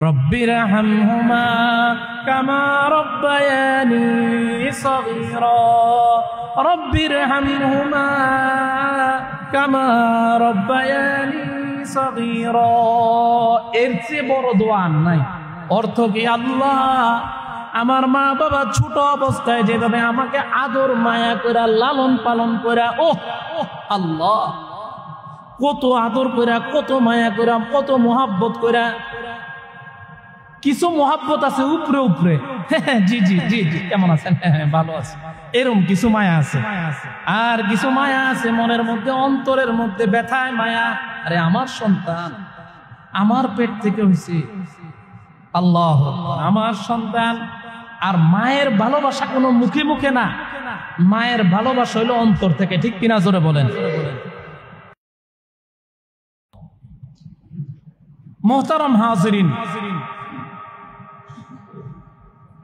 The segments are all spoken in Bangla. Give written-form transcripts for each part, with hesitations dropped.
রব্বিরহামহুমা কামা রব্বায়ানি সগীরা রব্বিরহামহুমা কামা রব্বায়ানি সগীরা। এর চেয়ে বড় দোয়া নাই। অর্থ কি? আল্লাহ, আমার মা বাবা ছোট অবস্থায় যেভাবে আমাকে আদর মায়া করে লালন পালন করে, আল্লাহ কত আদর করে, কত মায়া করে, কত মোহাব্বত করে। কিছু মোহাব্বত আছে উপরে উপরে, জি জি জি জি, কেমন আছেন? ভালো আছে, এরকম কিছু মায়া আছে। আর কিছু মায়া আছে মনের মধ্যে, অন্তরের মধ্যে ব্যথায় মায়া। আরে আমার সন্তান আমার পেট থেকে হয়েছে, আল্লাহ আমার সন্তান। আর মায়ের ভালোবাসা কোনো মুখে মুখে না, মায়ের ভালোবাসা হইলো অন্তর থেকে। ঠিক কিনা জোরে বলেন। মোহতারাম হাজিরিন,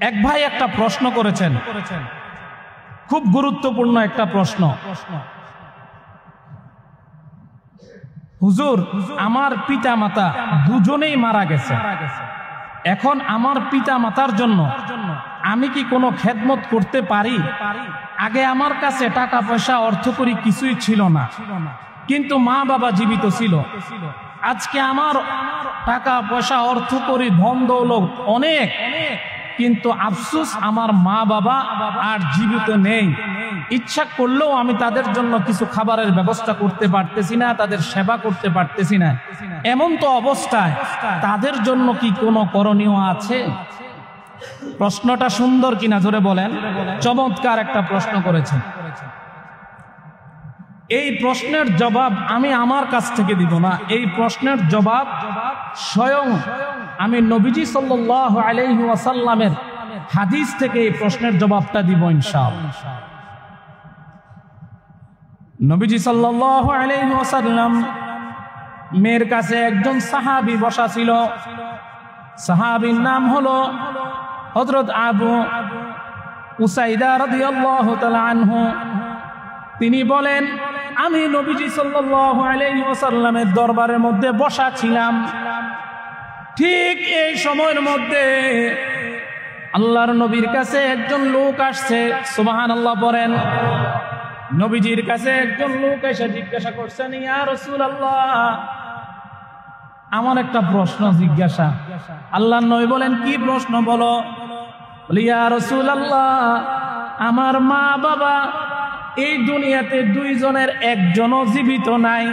এক ভাই একটা প্রশ্ন করেছেন, খুব গুরুত্বপূর্ণ একটা প্রশ্ন। হুজুর, আমার পিতা মাতা দুজনেই মারা গেছে, এখন আমার পিতা মাতার জন্য আমি কি কোনো খেদমত করতে পারি? আগে আমার কাছে টাকা পয়সা অর্থকরী কিছুই ছিল না, কিন্তু মা বাবা জীবিত ছিল। আজকে আমার টাকা পয়সা অর্থকরী ধন দৌলত অনেক, কিন্তু আফসোস আমার মা বাবা আর জীবিত নেই। ইচ্ছা করলেও আমি তাদের জন্য কিছু খাবারের ব্যবস্থা করতে পারতেছি না, তাদের সেবা করতে পারতেছি না। এমন তো অবস্থায় তাদের জন্য কি কোনো করণীয় আছে? প্রশ্নটা সুন্দর কিনা জোরে বলেন। চমৎকার একটা প্রশ্ন করেছেন। এই প্রশ্নের জবাব আমি আমার কাছ থেকে দিব না, এই প্রশ্নের জবাব স্বয়ং আমি নবীজি সাল্লাল্লাহু আলাইহি ওয়াসাল্লামের হাদিস থেকে এই প্রশ্নের জবাবটা দিব ইনশাআল্লাহ। নবীজি সাল্লাল্লাহু আলাইহি ওয়াসাল্লাম মেয়ের কাছে একজন সাহাবী বসা ছিল। সাহাবীর নাম হলো হযরত আবু উসাইদা রাদিয়াল্লাহু তাআলা আনহু। তিনি বলেন, আমি নবীজি সাল্লাল্লাহু আলাইহি ওয়াসাল্লামের দরবারের মধ্যে বসা ছিলাম। ঠিক এই সময়ের মধ্যে আল্লাহর নবীর কাছে একজন লোক আসছে। সুবহানাল্লাহ বলেন। নবীজির কাছে একজন লোক এসে জিজ্ঞাসা করছেন, ইয়া রাসূলুল্লাহ, আমার একটা প্রশ্ন জিজ্ঞাসা। আল্লাহর নবী বলেন, কি প্রশ্ন বলো? ইয়া রাসূলুল্লাহ, আমার মা বাবা এই দুনিয়াতে দুইজনের একজনও জীবিত নাই।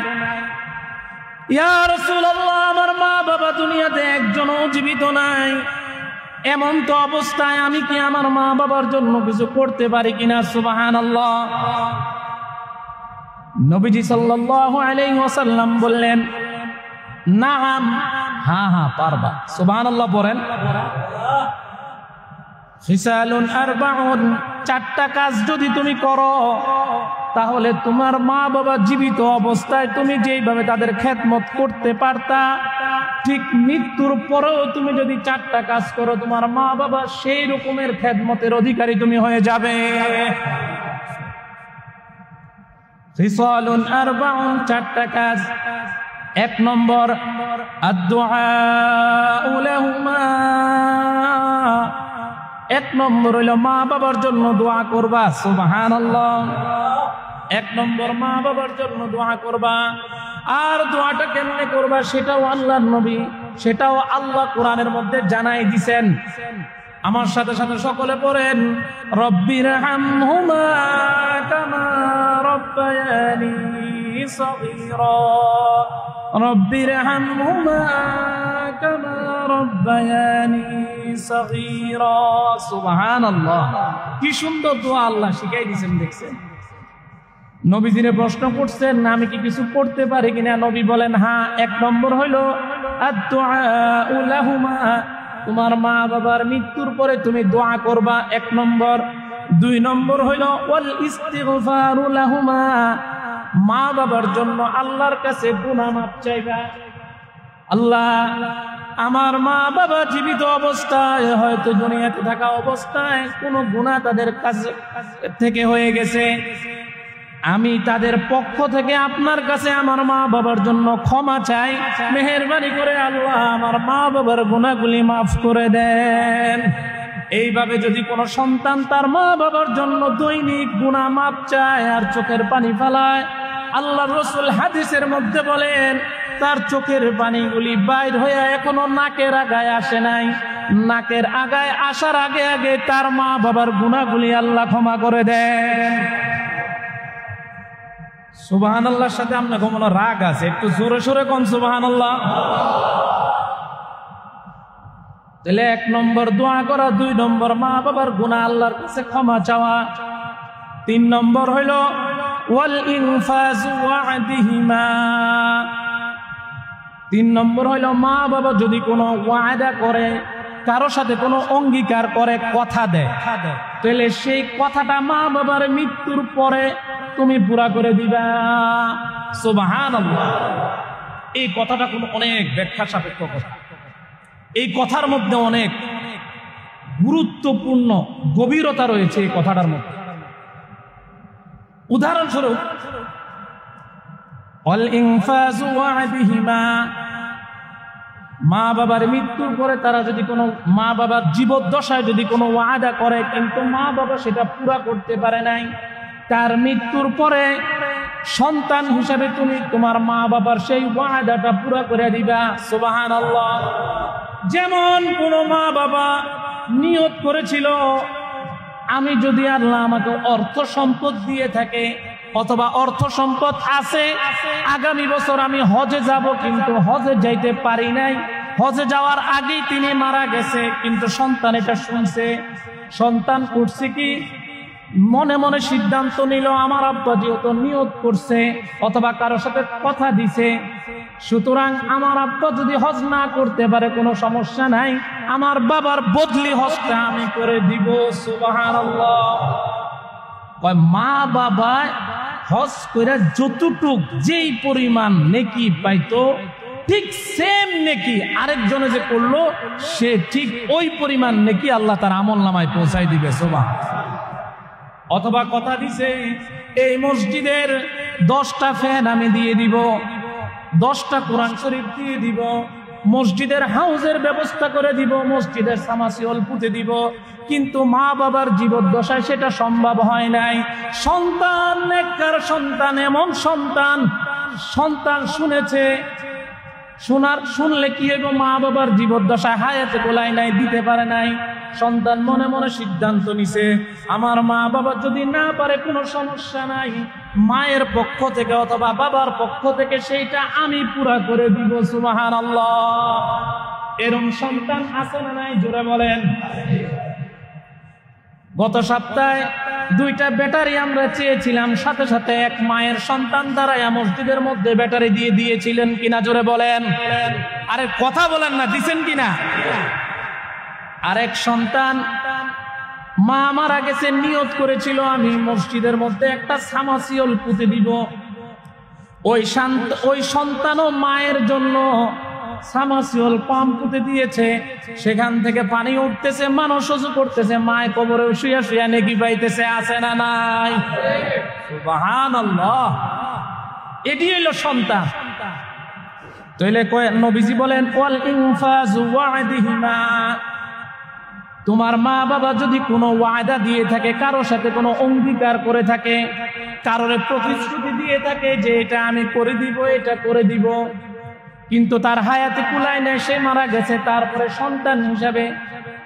ইয়া রাসূলুল্লাহ, আমার মা বাবা দুনিয়াতে একজনও জীবিত নাই। এমন তো অবস্থায় আমি কি আমার মা বাবার জন্য কিছু করতে পারি কিনা? সুবহানাল্লাহ। নবীজি সাল্লাল্লাহু আলাইহি ওয়াসাল্লাম বললেন, নাম, হ্যাঁ হ্যাঁ পারবা। সুবহানাল্লাহ পড়েন। খিসালুন আরবাউন, চারটা কাজ যদি তুমি করো তাহলে তোমার মা বাবা জীবিত অবস্থায় তুমি যেইভাবে তাদের খেদমত করতে পারতা, ঠিক মৃত্যুর পরেও তুমি যদি চারটা কাজ করো তোমার মা বাবা সেই রকমের খেদমতের অধিকারী তুমি হয়ে যাবে। খিসালুন আরবাউন, চারটা কাজ। এক নম্বর, আদ-দুআউ লাহুমা, এক নম্বর হইল মা বাবার জন্য দোয়া করবা। সুবহানাল্লাহ। এক নম্বর, মা বাবার জন্য দোয়া করবা। আর দোয়াটা কেমনে করবা সেটাও আল্লাহর নবী, সেটাও আল্লাহ কোরআনের মধ্যে জানাই দিছেন। আমার সাথে সাথে সকলে পড়েন, রব্বিরহামহুমা কামা রব্বায়ানি সগীরা রব্বিরহামহুমা কামা রব্বায়ানি সগীরা। সুবহানাল্লাহ। কি সুন্দর দোয়া আল্লাহ শিখাই দিয়েছেন। দেখছেন, নবীজিরে প্রশ্ন করছেন আমি কি কিছু করতে পারি কিনা? নবী বলেন, হ্যাঁ। এক নম্বর হইল আদ-দুআউ লাহুমা, তোমার মা বাবার মৃত্যুর পরে তুমি দোয়া করবা, এক নম্বর। দুই নম্বর হইল ওয়াল ইস্তিগফারু লাহুমা, মা বাবার জন্য আল্লাহর কাছে গুনাহ মাফ চাইবা। আল্লাহ, আমার মা বাবা জীবিত অবস্থায়, হয়তো দুনিয়াতে থাকা অবস্থায় কোনো গুনাহ তাদের কাছ থেকে হয়ে গেছে, আমি তাদের পক্ষ থেকে আপনার কাছে আমার মা বাবার জন্য ক্ষমা চাই, মেহেরবানি করে আল্লাহ আমার মা বাবার গুনাহগুলি মাফ করে দেন। এইভাবে যদি কোনো সন্তান তার মা বাবার জন্য দৈনিক গুনাহ মাফ চায় আর চোখের পানি ফেলায়, আল্লাহর রাসূল হাদিসের মধ্যে বলেন তার চোখের পানিগুলি বাইর হয়ে এখনো নাকের আগায় আসে নাই, নাকের আগায় আসার আগে আগে তার মা বাবার গুনাহগুলি আল্লাহ ক্ষমা করে দেন। সুবহানাল্লাহর সাথে আপনার কোনো রাগ আছে? একটু জোরে সোরে কোন সুবহানাল্লাহ। তাহলে 1 নম্বর দোয়া করা, 2 নম্বর মা বাবার গুনাহ আল্লাহর কাছে ক্ষমা চাওয়া, 3 নম্বর হইল ওয়াল ইনফাজু ওয়া'দিহিমা। 3 নম্বর হইল মা বাবা যদি কোনো ওয়াদা করে, কারো সাথে কোনো অঙ্গীকার করে, কথা দেয়, তাহলে সেই কথাটা মা বাবার মৃত্যুর পরে তুমি পুরা করে দিবা। সুবহানাল্লাহ। এই কথাটা কোনো অনেক ব্যাখ্যা সাপেক্ষ কথা, এই কথার মধ্যে অনেক গুরুত্বপূর্ণ গভীরতা রয়েছে এই কথাটার মধ্যে। উদাহরণস্বরূপ অল ইনফাজু ওয়া'দিহিমা, মা বাবার মৃত্যুর পরে তারা যদি কোনো, মা বাবার জীবদ্দশায় যদি কোনো ওয়াদা করে কিন্তু মা বাবা সেটা পুরা করতে পারে নাই, তার মৃত্যুর পরে সন্তান হিসাবে তুমি তোমার মা বাবার সেই ওয়াদাটা পুরা করে দিবা। সুবহানাল্লাহ। যেমন কোন মা বাবা নিয়ত করেছিল আমি যদি আল্লাহ আমাকে অর্থ সম্পদ দিয়ে থাকে অথবা অর্থ সম্পদ আছে, আগামী বছর আমি হজে যাব, কিন্তু হজে যাইতে পারি নাই, হজে যাওয়ার আগেই তিনি মারা গেছে, কিন্তু সন্তান এটা শুনছে, সন্তান করছে কি মনে মনে সিদ্ধান্ত নিল আমার আব্বা যেহেতু নিয়ত করছে অথবা কারোর সাথে কথা দিছে, সুতরাং আমার আব্বা যদি হজ না করতে পারে কোনো সমস্যা নাই, আমার বাবার বদলি হজটা আমি করে দিব। সুবহানাল্লাহ। মা বাবা হজ করে যতটুক যেই পরিমাণ নেকি পাইতো ঠিক সেম নেকি আরেকজনে যে করলো সে ঠিক ওই পরিমাণ নেকি আল্লাহ তার আমলনামায় পৌঁছাই দিবে। সুবহানাল্লাহ। অথবা কথা দিছে এই মসজিদের 10টা ফ্যান আমি দিয়ে দিব, 10টা কোরআন শরীফ দিয়ে দিব, মসজিদের হাউজের ব্যবস্থা করে দিব, মসজিদের সামাসিওল পুঁতে দিব, কিন্তু মা বাবার জীবদ্দশায় সেটা সম্ভব হয় নাই। সন্তান নেককার সন্তান, এমন সন্তান শুনেছে, শুনলে কি হইব, মা বাবার জীবদ্দশায় হায়াতে কোলাই নাই, দিতে পারে নাই, সন্তান মনে মনে সিদ্ধান্ত নিছে আমার মা বাবা যদি না পারে কোনো সমস্যা নাই, মায়ের পক্ষ থেকে অথবা বাবার পক্ষ থেকে সেইটা আমি পুরা করে দিব। সুবহানাল্লাহ। এরকম সন্তান আছে না নাই? জোরে বলেন। গত সপ্তাহে 2টা ব্যাটারি আমরা চেয়েছিলাম, সাথে সাথে এক মায়ের সন্তান দাঁড়ায় মসজিদের মধ্যে ব্যাটারি দিয়ে দিয়েছিলেন কিনা? জোরে বলেন। আরে কথা বলেন না, দিছেন কিনা? আরেক সন্তান মা মারা গেছে, নিয়ত করেছিল আমি মসজিদের মধ্যে একটা সামাসিওল পুঁতে দিব, ওই সন্তানও মায়ের জন্য সামাসিওল পাম্প পুঁতে দিয়েছে, সেখান থেকে পানি উঠতেছে, মানুষ ওযু করতেছে, মায় কবরে শুয়া শুয়া নেকি পাইতেছে। আছে না নাই? সুবহানাল্লাহ। এটি হইল সন্তান। তাইলে নবীজি বলেন ওয়াল ইনফাজু ওয়া'দিহিমা, তোমার মা বাবা যদি কোনো ওয়াদা দিয়ে থাকে, কারোর সাথে কোনো অঙ্গীকার করে থাকে, কারোর প্রতিশ্রুতি দিয়ে থাকে যে এটা আমি করে দিব, এটা করে দিব, কিন্তু তার হায়াতে কুলায় নেই, সে মারা গেছে, তারপরে সন্তান হিসাবে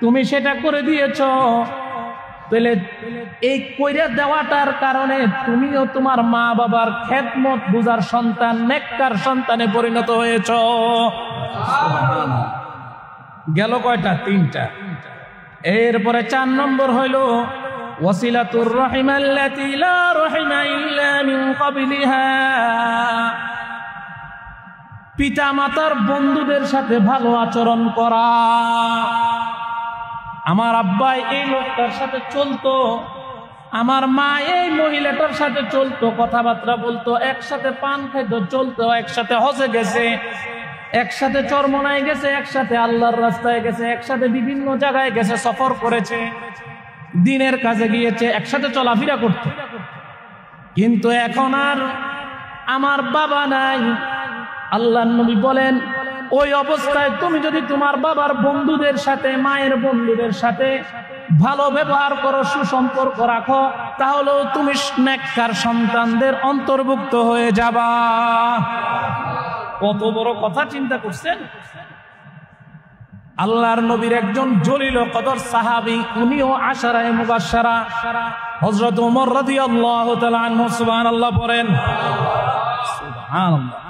তুমি সেটা করে দিয়েছ, তাহলে এই কইরা দেওয়াটার কারণে তুমিও তোমার মা বাবার খেদমত বুঝার সন্তান, নেককার সন্তানে পরিণত হয়েছ। গেল কয়টা? 3টা। এরপরে 4 নম্বর হইল ওয়াসিলাতুর রাহিমাল্লাতী লা রাহিমা ইল্লা মিন ক্বাবলিহা, পিতা মাতার বন্ধুদের সাথে ভালো আচরণ করা। আমার আব্বা এই লোকটার সাথে চলতো, আমার মা এই মহিলাটার সাথে চলতো, কথাবার্তা বলতো, একসাথে পান খাইতো, চলতো, একসাথে হজে গেছে, একসাথে চরমনায় গেছে, একসাথে আল্লাহর রাস্তায় গেছে, একসাথে বিভিন্ন জায়গায় গেছে, সফর করেছে, দিনের কাজে গিয়েছে, একসাথে চলাফেরা করতো। কিন্তু এখন আর আমার বাবা নাই। আল্লাহর নবী বলেন, ওই অবস্থায় তুমি যদি তোমার বাবার বন্ধুদের সাথে, মায়ের বন্ধুদের সাথে ভালো ব্যবহার করো, সুসম্পর্ক রাখো, তাহলেও তুমি নেককার সন্তানদের অন্তর্ভুক্ত হয়ে যাবা। কত বড় কথা চিন্তা করছেন। আল্লাহর নবীর একজন জলিল কদর সাহাবী, উনিও আশারায়ে মুবাশশারা, হযরত ওমর রাদিয়াল্লাহু তাআলা আনহু। সুবহানাল্লাহ পড়েন, সুবহানাল্লাহ,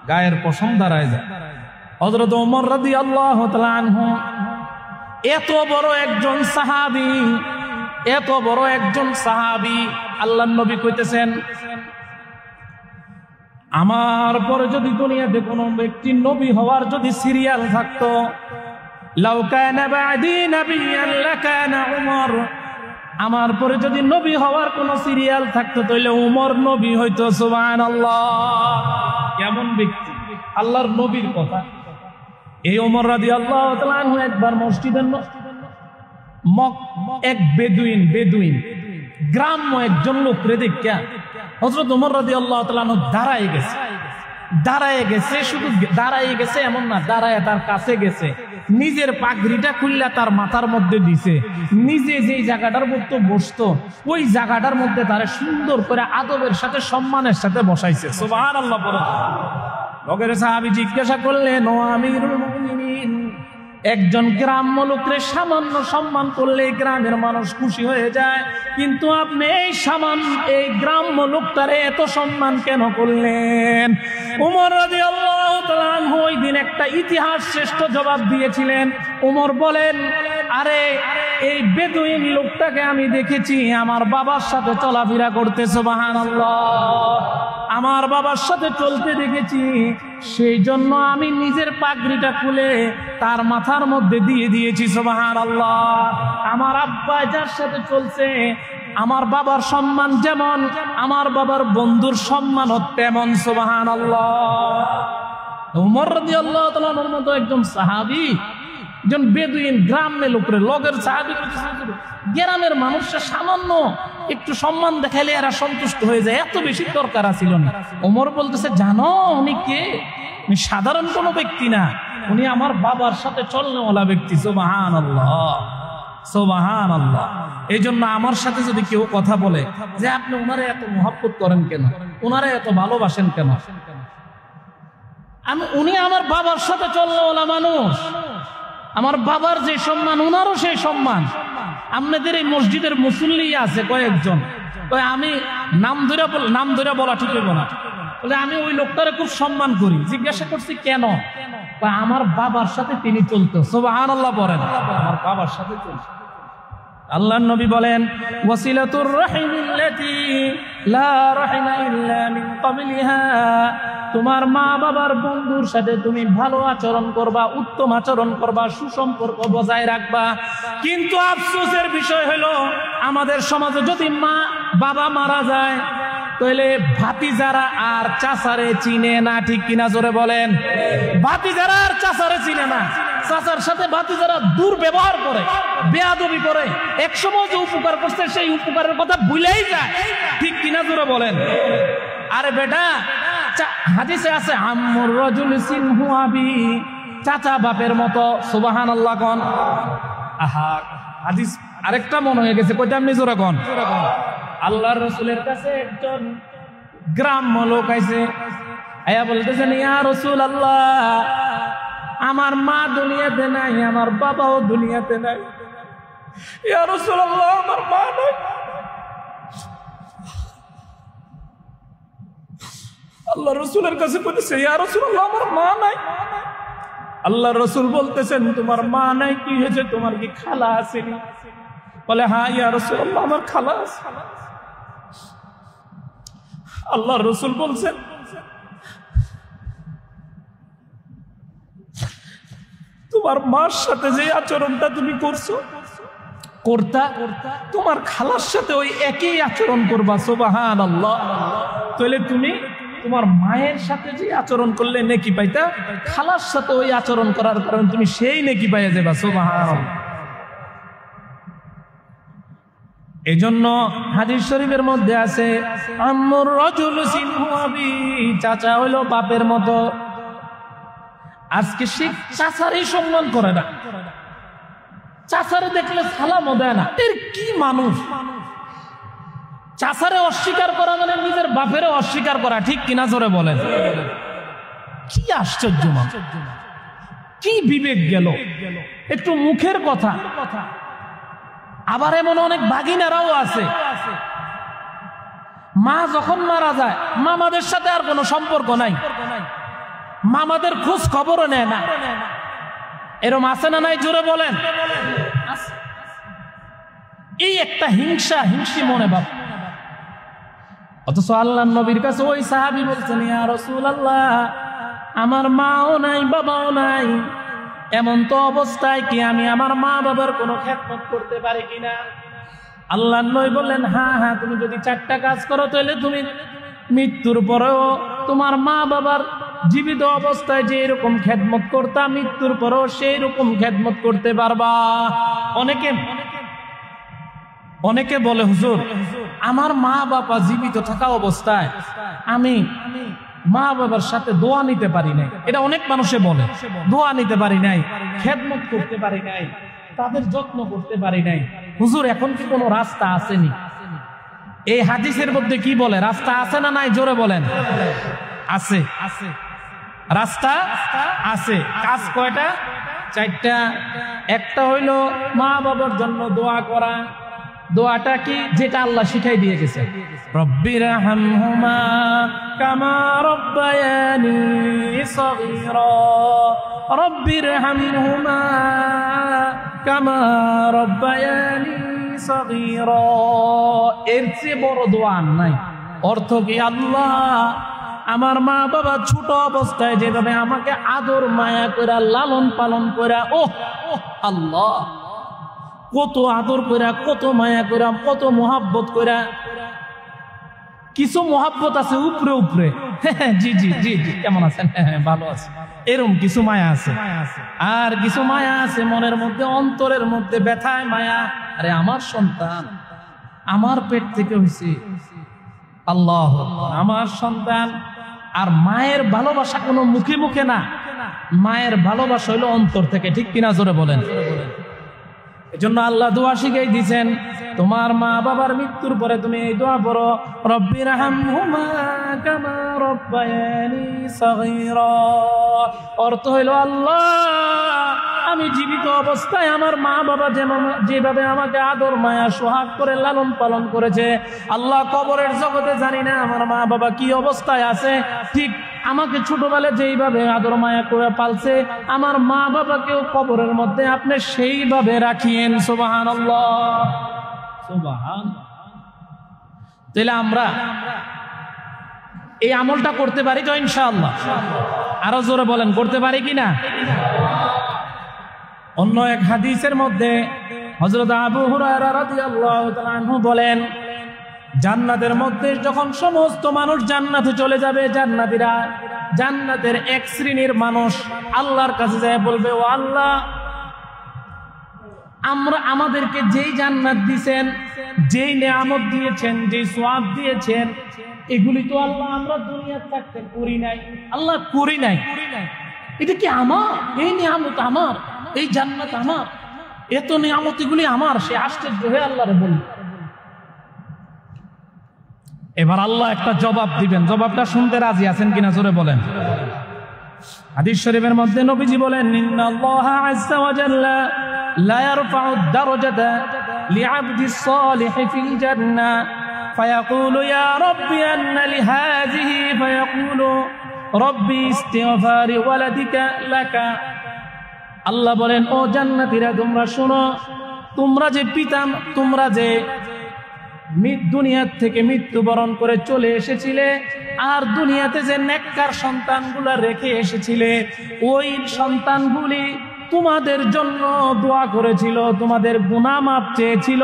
গায়ের পশম দাঁড়ায় যায়। হযরত ওমর রাদিয়াল্লাহু তাআলা আনহু এত বড় একজন সাহাবী, এত বড় একজন সাহাবী, আল্লাহর নবী কইতেছেন, আমার পরে যদি দুনিয়াতে কোনো ব্যক্তি নবী হওয়ার যদি সিরিয়াল থাকতো, লাউ কানা বা'দি নাবিয়্যান লাকানা উমর, আমার পরে যদি নবী হওয়ার কোনো সিরিয়াল থাকতো তাহলে উমর নবী হইতো। সুবহানাল্লাহ, কেমন ব্যক্তি, আল্লাহর নবীর কথা। এই ওমর রাদিয়াল্লাহু তাআলা আনহু একবার মসজিদের এক বেদুইন গ্রাম্য একজন লোকরে দেখা হযরত ওমর রাদিয়াল্লাহু তাআলা আনহু দাঁড়ায় গেছে। শুধু দাঁড়ায় গেছে এমন না, দাঁড়ায় তার কাছে গেছে, নিজের পাগড়িটা খুললা তার মাথার মধ্যে দিছে, নিজে যেই জায়গাটার মধ্যে বসতো ওই জায়গাটার মধ্যে তারা সুন্দর করে আদবের সাথে, সম্মানের সাথে বসাইছে। সুবহানাল্লাহ। লোকের সাহাবী জিজ্ঞাসা করলেন, ও আমিরুল মুমিনিন, একজন গ্রাম্য লোকরে সামান্য সম্মান করলে গ্রামের মানুষ খুশি হয়ে যায়, কিন্তু আপনি এই গ্রাম্য লোকটারে এত সম্মান কেন করলেন? উমর রাদিয়াল্লাহু তাআলা আনহু ওই দিন একটা ইতিহাস শ্রেষ্ঠ জবাব দিয়েছিলেন। উমর বলেন, আরে এই বেদুইন লোকটাকে আমি দেখেছি আমার বাবার সাথে চলাফেরা করতে। সুবহানাল্লাহ, আমার বাবার সাথে চলতে দেখেছি, সেই জন্য আমি নিজের পাগড়িটা খুলে তার মাথার মধ্যে দিয়ে দিয়েছি। সুবহানাল্লাহ, আমার আব্বা যার সাথে চলছে, আমার বাবার সম্মান যেমন, আমার বাবার বন্ধুর সম্মানও তেমন। সুবহানাল্লাহ। ওমর রাদিয়াল্লাহু তাআলার মতো একজন সাহাবী, একজন বেদুইন গ্রামের লোকের লগের সাহাবী, গ্রামের মানুষরা সামান্য একটু সম্মান দেখাইলে এরা সন্তুষ্ট হয়ে যায়, এত বেশি দরকার ছিল না। ওমর বলতেছে, জানো উনি কে? উনি সাধারণ কোনো ব্যক্তি না, উনি আমার বাবার সাথে চলনেওয়ালা ব্যক্তি। সুবহানাল্লাহ, সুবহানাল্লাহ। এই জন্য আমার সাথে যদি কেউ কথা বলে যে আপনি ওনারে এত মহব্বত করেন কেন, ওনারে এত ভালোবাসেন কেন, উনি আমার বাবার সাথে চলনেওয়ালা মানুষ, আমার বাবার যে সম্মান ওনারও সেই সম্মান। আপনাদের এই মসজিদের মুসল্লি আছে কয়েকজন, আমি নাম ধরে বলা ঠিক হইব না, বলে আমি ওই লোকটারে খুব সম্মান করি। জিজ্ঞাসা করছি কেন? আমার বাবার সাথে তিনি চলতো। সুবহানাল্লাহ বলেন, আমার বাবার সাথে চলতো। আল্লাহর নবী বলেন, ওয়াসিলাতুর রাহিমিল্লাতী লা রাহিমা ইল্লা মিন ক্বাবলিহা, তোমার মা বাবার বন্ধুর সাথে তুমি ভালো আচরণ করবা, উত্তম আচরণ করবা, সুসম্পর্ক বজায় রাখবা। কিন্তু আফসোসের বিষয় হলো আমাদের সমাজে যদি মা বাবা মারা যায় তাহলে ভাতিজারা আর চাচারে চিনে না। ঠিক কিনা জোরে বলেন? ভাতিজারা আর চাচারে চিনে না, চাচার সাথে ভাতিজারা দুর্ব্যবহার করে, বেয়াদবি করে, একসময় যে উপকার করছে সেই উপকারের কথা ভুলেই যায়। ঠিক কিনা জোরে বলেন? আরে বেটা, হাদিসে আছে আম্মুর রাজুল সিনহু আবি, চাচা বাপের মতো। সুবহানাল্লাহ কোন। আহা, হাদিস আরেকটা মনে হয়ে গেছে, কইতাম নি জোরে কোন। আল্লাহর রাসূলের কাছে একজন গ্রাম্য লোক আইছে, আয়া বলতেছেন, ইয়া রাসূলুল্লাহ, আমার মা দুনিয়াতে নাই, আমার বাবাও দুনিয়াতে নাই। ইয়া রাসূলুল্লাহ, আমার মা নাই। আল্লাহ রাসূলের কাছে বলতেছে, ইয়া রাসূলুল্লাহ, আমার মা নাই। আল্লাহ রাসূল বলতেছেন, তোমার মা নাই কি হয়েছে, তোমার কি খালা আসেনি? বলে, হ্যাঁ ইয়া রাসূলুল্লাহ, আমার খালা আছে। আল্লাহ রাসূল বলছেন, তোমার মার সাথে যে আচরণটা তুমি করছো, তোমার খালার সাথে ওই একই আচরণ করবা। সুবহানাল্লাহ। তাহলে তুমি তোমার মায়ের সাথে যে আচরণ করলে নেকি পাইতা, খালার সাথে ওই আচরণ করার কারণে তুমি সেই নেকি পাইয়া যাবা। সুবহানাল্লাহ। এজন্য হাদিস শরীফের মধ্যে আছে আম্মুর রাজুল সিনহু আবি, চাচা হইল বাপের মতো। আজকে সে চাচারই সম্মান করে না, চাচারে দেখলে সালামও দেয় না। এর কি মানুষ? চাচারে অস্বীকার করা মানে নিজের বাপেরও অস্বীকার করা, ঠিক কিনা জোরে বলেন? কি আশ্চর্য মানুষ, কি বিবেক গেল? একটু মুখের কথা। আবার এমন অনেক বাগিনারাও আছে, মা যখন মারা যায় মামাদের সাথে আর কোনো সম্পর্ক নাই, মামাদের খোঁজ খবরও নেয় না। এরম আছে না নাই? জোরে বলেন। এই একটা হিংসা, হিংসি মনে বাপ। অথচ আল্লাহর নবীর কাছে ওই সাহাবী বলছেন, ইয়া রাসূলুল্লাহ, আমার মাও নাই বাবাও নাই, এমন তো অবস্থায় কি আমি আমার মা বাবার কোনো খেদমত করতে পারি কিনা? আল্লাহর নবী বললেন, হ্যাঁ হ্যাঁ, তুমি যদি 4টা কাজ করো তাহলে তুমি মৃত্যুর পরেও তোমার মা বাবার জীবিত অবস্থায় যে এরকম খেদমত করতা, মৃত্যুর পরেও সেই রকম খেদমত করতে পারবা। অনেকে বলে, হুজুর আমার মা বাবা জীবিত থাকা অবস্থায় আমি মা বাবার সাথে দোয়া নিতে পারি নাই। এটা অনেক মানুষে বলে, দোয়া নিতে পারি নাই, খেদমত করতে পারি নাই, তাদের যত্ন করতে পারি নাই। হুজুর এখন কি কোনো রাস্তা আসেনি? এই হাদিসের মধ্যে কি বলে? রাস্তা আছে না নাই? জোরে বলেন। আছে, রাস্তা আছে। কাজ কয়টা? 4টা। একটা হইল মা বাবার জন্য দোয়া করা। দোয়াটা কি? যেটা আল্লাহ শিখাই দিয়ে গেছে, রব্বিরহামহুমা কামা রব্বায়ানি সগীরা, রব্বিরহামহুমা কামা রব্বায়ানি সগীরা। এর চেয়ে বড় দোয়া নাই। অর্থ কি? আল্লাহ আমার মা বাবা ছোট অবস্থায় যেভাবে আমাকে আদর মায়া করে লালন পালন করে, ও আল্লাহ কত আদর করে, কত মায়া করে, কত মোহাব্বত করে। কিছু মোহাব্বত আছে উপরে উপরে, জি জি জি জি, কেমন আছেন? হ্যাঁ ভালো আছে, এরকম কিছু মায়া আছে। আর কিছু মায়া আছে মনের মধ্যে, অন্তরের মধ্যে ব্যথায় মায়া। আরে আমার সন্তান আমার পেট থেকে হয়েছে, আল্লাহ আমার সন্তান। আর মায়ের ভালোবাসা কোনো মুখে মুখে না, মায়ের ভালোবাসা হইলো অন্তর থেকে, ঠিক কিনা জোরে বলেন? এজন্য আল্লাহ দোয়া শিখাই দিয়েছেন, তোমার মা বাবার মৃত্যুর পরে তুমি এই দোয়া পড়ো, রব্বিরহামহুমা কামা রব্বায়ানি সগীরা। অর্থ হইল, আল্লাহ আমি জীবিত অবস্থায় আমার মা বাবা যেভাবে আমাকে আদর মায়া সোহাগ করে লালন পালন করেছে, আল্লাহ কবরের জগতে জানি না আমার মা বাবা কি অবস্থায় আছে, ঠিক আমাকে ছোটবেলায় যেইভাবে আদর মায়া করে পালছে, আমার মা বাবাকেও কবরের মধ্যে আপনি সেইভাবে রাখিয়েন। সুবহানাল্লাহ, সুবহান। তাহলে আমরা এই আমলটা করতে পারি তো ইনশাআল্লাহ? আরো জোরে বলেন, করতে পারি কিনা? অন্য এক হাদিসের মধ্যে হযরত আবু হুরায়রা রাদিয়াল্লাহু তাআলা আনহু বলেন, জান্নাতের মধ্যে যখন সমস্ত মানুষ জান্নাতে চলে যাবে, জান্নাতীরা, জান্নাতের এক শ্রেণীর মানুষ আল্লাহর কাছে যায় বলবে, ও আল্লাহ আমরা আমাদেরকে যেই জান্নাত দিয়েছেন, যেই নেয়ামত দিয়েছেন, যেই সওয়াব দিয়েছেন, এগুলি তো আল্লাহ আমরা দুনিয়া থাকতে করি নাই। আল্লাহ করি নাই, এটা কি আমার? এই নেয়ামত আমার, এই জান্নাত আমার, এত নেয়ামত এগুলি আমার। সে আশ্চর্য হয়ে আল্লাহরে বলল। এবার আল্লাহ একটা জবাব দিবেন, জবাবটা শুনতে রাজি আছেন কিনা জোরে বলেন? হাদিস শরীফের মধ্যে নবীজি বলেন, ইন্নাল্লাহা আযজা ওয়া জাল্লা লা ইয়ারফা'ু আদ-দারাজাতা লি'আবদিস সালিহি ফিল জান্নাহ ফায়াকুলু ইয়া রাব্বি আন্না লিহাযিহি ফায়াকুলু রাব্বি ইস্তিগফারি ওয়ালাদিকা লাকা। আল্লাহ বলেন, ও জান্নাতীরা তোমরা শোনো, তোমরা যে পিতা, তোমরা যে দুনিয়ার থেকে মৃত্যুবরণ করে চলে এসেছিলে, আর দুনিয়াতে যে নেককার সন্তানগুলা রেখে এসেছিলে, ওই সন্তানগুলি তোমাদের জন্য দোয়া করেছিল, তোমাদের গুনাহ মাফ চেয়েছিল,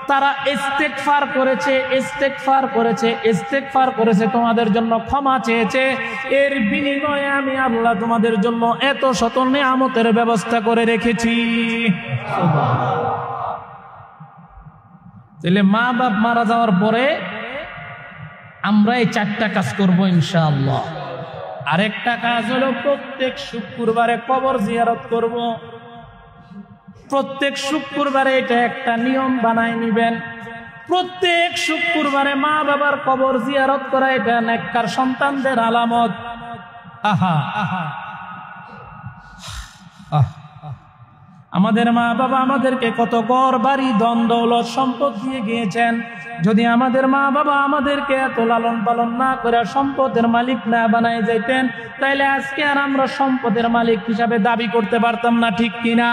তারা ইস্তেগফার করেছে, ইস্তেগফার করেছে, ইস্তেগফার করেছে, তোমাদের জন্য ক্ষমা চেয়েছে। এর বিনিময়ে আমি আল্লাহ তোমাদের জন্য এত শত নেয়ামতের ব্যবস্থা করে রেখেছি। তাহলে মা বাপ মারা যাওয়ার পরে আমরা এই 4টা কাজ করব ইনশাআল্লাহ। আরেকটা কাজ হলো প্রত্যেক শুক্রবারে কবর জিয়ারত করব। প্রত্যেক শুক্রবারে এটা একটা নিয়ম বানায় নিবেন। প্রত্যেক শুক্রবারে মা বাবার কবর জিয়ারত করা এটা নেককার সন্তানদের আলামত। আহা আহা, আমাদের মা বাবা আমাদেরকে কত ঘর বাড়ি ধন দৌলত সম্পদ দিয়ে গিয়েছেন। যদি আমাদের মা বাবা আমাদেরকে এত লালন পালন না করে সম্পদের মালিক না বানায় যাইতেন, তাইলে আজকে আর আমরা সম্পদের মালিক হিসাবে দাবি করতে পারতাম না, ঠিক কিনা?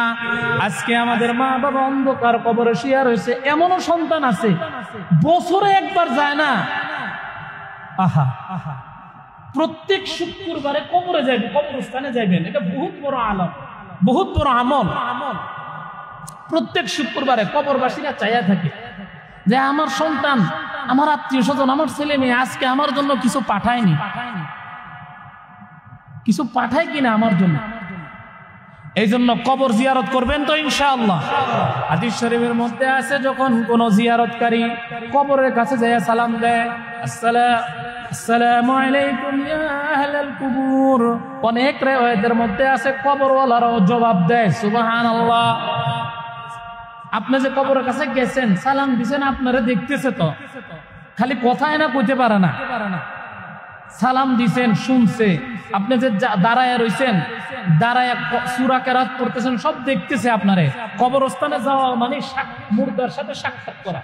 আজকে আমাদের মা বাবা অন্ধকার কবরে শুয়ে রয়েছে। এমনও সন্তান আছে বছরে একবার যায় না। আহা আহা, প্রত্যেক শুক্রবারে কবরে যাইবেন, কবরস্থানে যাইবেন। এটা বহুত বড় আলম, বহুত বড় আমল। প্রত্যেক শুক্রবারে কবরবাসীরা চাইয়া থাকে যে আমার সন্তান, আমার আত্মীয় স্বজন, আমার ছেলে মেয়ে আজকে আমার জন্য কিছু পাঠায়নি, কিছু পাঠায় কিনা আমার জন্য। এই জন্য কবর জিয়ারত করবেন তো ইনশাআল্লাহ। হাদিস শরীফের মধ্যে আছে যখন কোন জিয়ারতকারী কবরের কাছে যায় সালাম দেয়, আসসালামু আলাইকুম ইয়া আহলাল কুবুর, অনেক রিওয়ায়াতের মধ্যে আছে কবরওয়ালারাও জবাব দেয় সুবহানাল্লাহ। আপনি যে কবরের কাছে গেছেন, সালাম দিবেন, আপনারা দেখতেছে তো, খালি কথায় না কইতে পারে না, সালাম দিছেন, শুনছে। আপনি যে দাঁড়ায় রইছেন, দাঁড়ায় সূরা কেরাত পড়তেছেন, সব দেখতেছে আপনারে। কবরস্থানে যাওয়া মানে মুর্দার সাথে সাক্ষাৎ করা।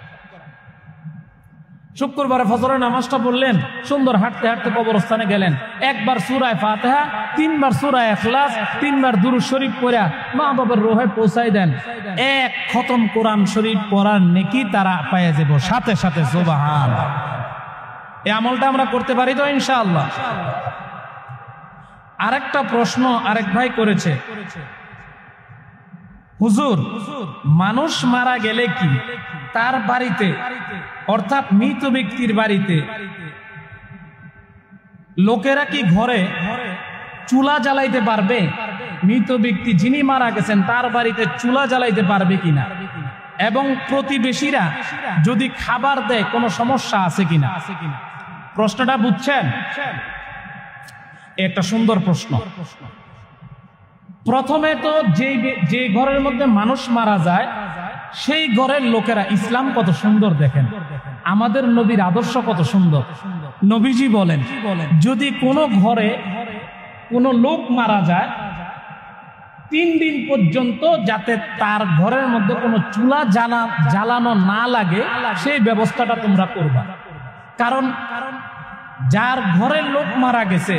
শুক্রবারে ফজরের নামাজটা পড়লেন, সুন্দর হাঁটতে হাঁটতে কবরস্থানে গেলেন, একবার সূরা ফাতিহা, 3বার সূরা ইখলাস, 3বার দুরূদ শরীফ পড়া মা বাবার রূহে পৌঁছাই দেন। এক খতম কোরআন শরীফ পড়ার নেকি তারা পেয়ে যাব সাথে সাথে। সুবহানাল্লাহ। এই আমলটা আমরা করতে পারি তো ইনশাআল্লাহ। আরেকটা প্রশ্ন আরেক ভাই করেছে, হুজুর মানুষ মারা গেলে কি তার বাড়িতে, অর্থাৎ মৃত ব্যক্তির বাড়িতে লোকেরা কি ঘরে চুলা জ্বালাইতে পারবে? মৃত ব্যক্তি যিনি মারা গেছেন তার বাড়িতে চুলা জ্বালাইতে পারবে কিনা, এবং প্রতিবেশীরা যদি খাবার দেয় কোনো সমস্যা আছে কিনা? প্রশ্নটা বুঝছেন? একটা সুন্দর প্রশ্ন। প্রথমে তো যে ঘরের মধ্যে মানুষ মারা যায় সেই ঘরের লোকেরা, ইসলাম কত সুন্দর দেখেন, আমাদের নবীর আদর্শ কত সুন্দর। নবীজি বলেন যদি কোনো ঘরে কোনো লোক মারা যায় 3 দিন পর্যন্ত যাতে তার ঘরের মধ্যে কোনো চুলা জ্বালানো না লাগে সেই ব্যবস্থাটা তোমরা করবা। কারণ যার ঘরের লোক মারা গেছে,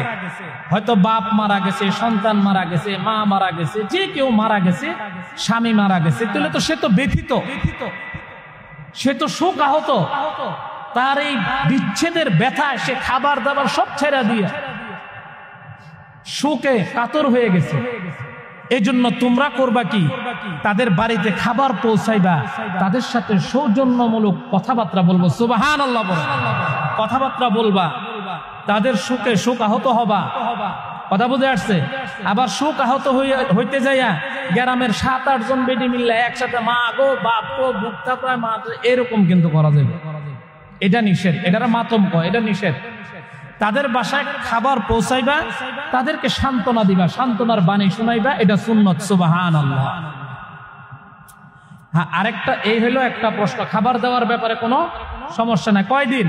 হয়তো বাপ মারা গেছে, সন্তান মারা গেছে, মা মারা গেছে, যে কেউ মারা গেছে, স্বামী মারা গেছে, তাহলে তো সে তো ব্যথিত, সে তো শোকাহত। তার এই বিচ্ছেদের ব্যথায় সে খাবার দাবার সব ছেড়ে দিয়ে শোকে কাতর হয়ে গেছে। এই জন্য তোমরা করবা কি, তাদের বাড়িতে খাবার পৌঁছাইবা, তাদের সাথে সৌজন্যমূলক কথাবার্তা বলবো। সুবহানাল্লাহ। কথাবার্তা বলবা, তাদের শোকে শোকাহত হবা। কথা বুঝে আসছে? আবার শোকাহত হইতে যাইয়া গ্রামের 7-8 জন বেটি মিললে একসাথে মা গো বাপ গো ভুক্তা প্রায় মা, এরকম কিন্তু করা যাবে। এটা নিষেধ, এটার মাতম কয়, এটা নিষেধ। তাদের বাসায় খাবার পৌঁছাইবা, তাদেরকে সান্ত্বনা দিবা, সান্ত্বনার বাণী শোনাইবা, এটা সুন্নত। সুবহানাল্লাহ। হ্যাঁ, আরেকটা এই হলো একটা প্রশ্ন, খাবার দেওয়ার ব্যাপারে কোনো সমস্যা নাই। কয়দিন?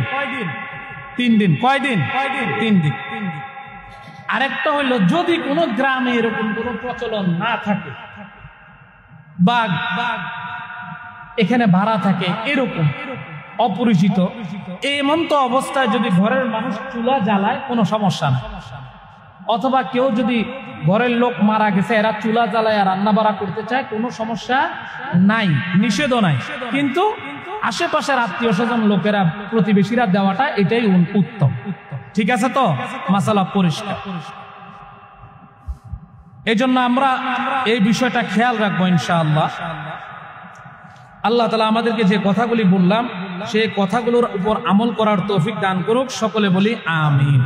3 দিন। কয়দিন? 3 দিন। আরেকটা হইলো যদি কোনো গ্রামে এরকম কোনো প্রচলন না থাকে, বাঘ এখানে ভাড়া থাকে, এরকম অপরিচিত, এমন তো অবস্থায় যদি ঘরের মানুষ চুলা জ্বালায় কোনো সমস্যা নাই। অথবা কেউ যদি ঘরের লোক মারা গেছে এরা চুলা জ্বালায় রান্না বাড়া করতে চায়, কোনো সমস্যা নাই, নিষেধও নাই। কিন্তু আশেপাশের আত্মীয় স্বজন লোকেরা, প্রতিবেশীরা দেওয়াটা এটাই উত্তম। ঠিক আছে তো? মাসালা পরিষ্কার। এই জন্য আমরা এই বিষয়টা খেয়াল রাখবো ইনশাআল্লাহ। আল্লাহ তাআলা আমাদেরকে যে কথাগুলি বললাম সেই কথাগুলোর উপর আমল করার তৌফিক দান করুক। সকলে বলি আমিন।